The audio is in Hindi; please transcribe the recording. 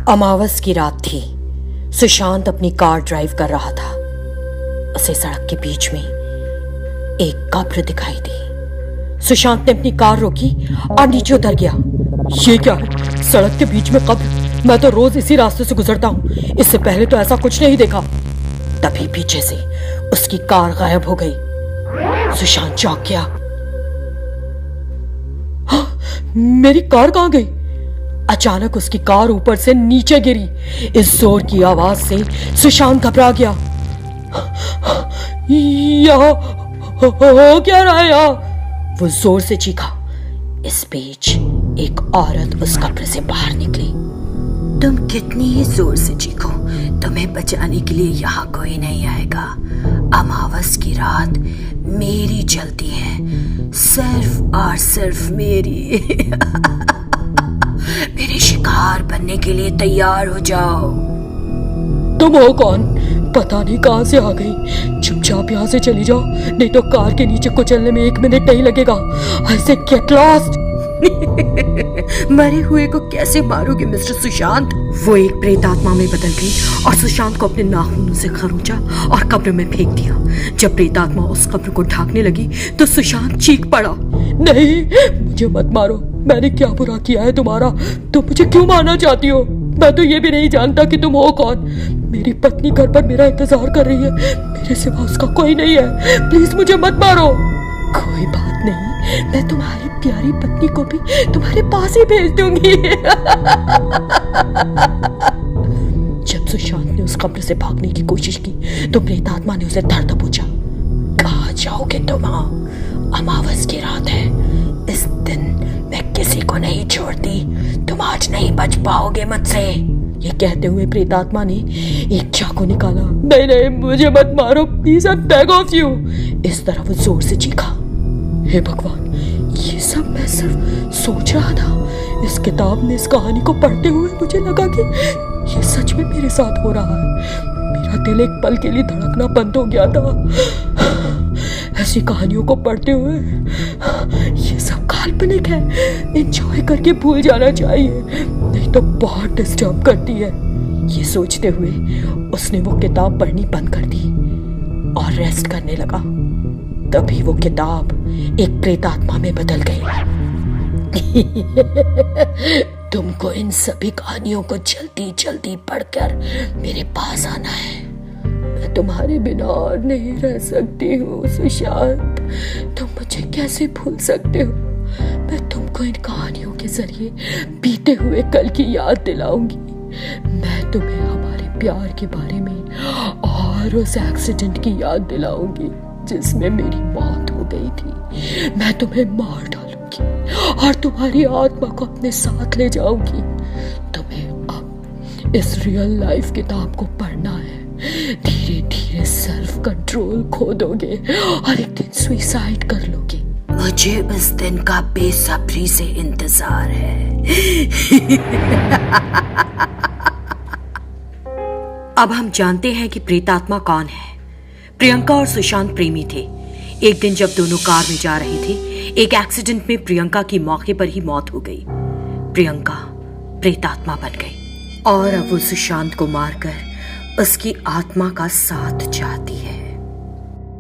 अमावस की रात थी। सुशांत अपनी कार ड्राइव कर रहा था। उसे सड़क के बीच में एक कब्र दिखाई दी। सुशांत ने अपनी कार रोकी और नीचे उतर गया। ये क्या है? सड़क के बीच में कब्र? मैं तो रोज इसी रास्ते से गुजरता हूँ, इससे पहले तो ऐसा कुछ नहीं देखा। तभी पीछे से उसकी कार गायब हो गई। सुशांत चौंक गया। हाँ, मेरी कार कहाँ गई? अचानक उसकी कार ऊपर से नीचे गिरी। इस जोर की आवाज से सुशांत घबरा गया। यहाँ हो क्या रहा है यहाँ? वो जोर से चीखा। इस बीच एक औरत उस कब्र से बाहर निकली। तुम कितनी ही जोर से चीखो, तुम्हें बचाने के लिए यहाँ कोई नहीं आएगा। अमावस की रात मेरी चलती है, सिर्फ और सिर्फ मेरी। मेरे शिकार बनने के लिए तैयार हो जाओ। तुम हो कौन? पता नहीं कहां से आ गई। चुपचाप यहाँ से चली जाओ, नहीं तो कार के नीचे कुचलने में 1 मिनट नहीं लगेगा। I say get lost। मरे हुए को कैसे मारोगे मिस्टर सुशांत? वो एक प्रेतात्मा में बदल गई और सुशांत को अपने नाखूनों से खरोंचा और कब्र में फेंक दिया। जब प्रेतात्मा उस कब्र को ढांकने लगी तो सुशांत चीख पड़ा। नहीं, मुझे मत मारो। मैंने क्या बुरा किया है तुम्हारा? तुम मुझे क्यों मारना चाहती हो? मैं तो ये भी नहीं जानता कि तुम हो कौन। मेरी पत्नी घर पर मेरा इंतजार कर रही है, मेरे सिवा उसका कोई नहीं है। प्लीज मुझे मत मारो। कोई बात नहीं, मैं तुम्हारी प्यारी पत्नी को भी तुम्हारे पास ही भेज दूंगी। जब सुशांत ने उस कब्र से भागने की कोशिश की तो प्रेतात्मा ने उसे धर दबोचा। कहाँ जाओगे तुम? अमावस की रात है, इस दिन मैं किसी को नहीं छोड़ती। तुम आज नहीं बच पाओगे मुझसे। ये कहते हुए प्रेतात्मा ने एक चाकू निकाला। नहीं नहीं, मुझे मत मारो please, I beg of you. इस तरह वो जोर से चीखा। हे भगवान, ये सब मैं सिर्फ सोच रहा था। इस किताब में इस कहानी को पढ़ते हुए मुझे लगा कि ये सच में मेरे साथ हो रहा है। मेरा दिल एक पल के लिए धड़कना बंद हो गया था। ऐसी कहानियों को पढ़ते हुए ये सब काल्पनिक है, एंजॉय करके भूल जाना चाहिए, नहीं तो बहुत डिस्टर्ब करती है। ये सोचते हुए उसने वो किताब पढ़नी बंद कर दी और रेस्ट करने लगा। तभी वो किताब एक प्रेतात्मा में बदल गई। तुमको इन सभी कहानियों को जल्दी जल्दी पढ़कर मेरे पास आना है। मैं तुम्हारे बिना और नहीं रह सकती हूँ सुशांत। तुम मुझे कैसे भूल सकते हो? मैं तुमको इन कहानियों के जरिए बीते हुए कल की याद दिलाऊंगी। मैं तुम्हें हमारे प्यार के बारे में और उस एक्सीडेंट की याद दिलाऊंगी जिसमें मेरी मौत हो गई थी। मैं तुम्हें मार डालूंगी और तुम्हारी आत्मा को अपने साथ ले जाऊंगी। तुम्हें अब इस रियल लाइफ किताब को पढ़ना है। धीरे धीरे सेल्फ कंट्रोल खो दोगे और एक दिन सुसाइड कर लोगे। मुझे उस दिन का बेसब्री से इंतजार है। अब हम जानते हैं कि प्रेतात्मा कौन है। प्रियंका और सुशांत प्रेमी थे। एक दिन जब दोनों कार में जा रहे थे, एक एक्सीडेंट में प्रियंका की मौके पर ही मौत हो गई। प्रियंका प्रेतात्मा बन गई और अब वो सुशांत को मारकर उसकी आत्मा का साथ चाहती है।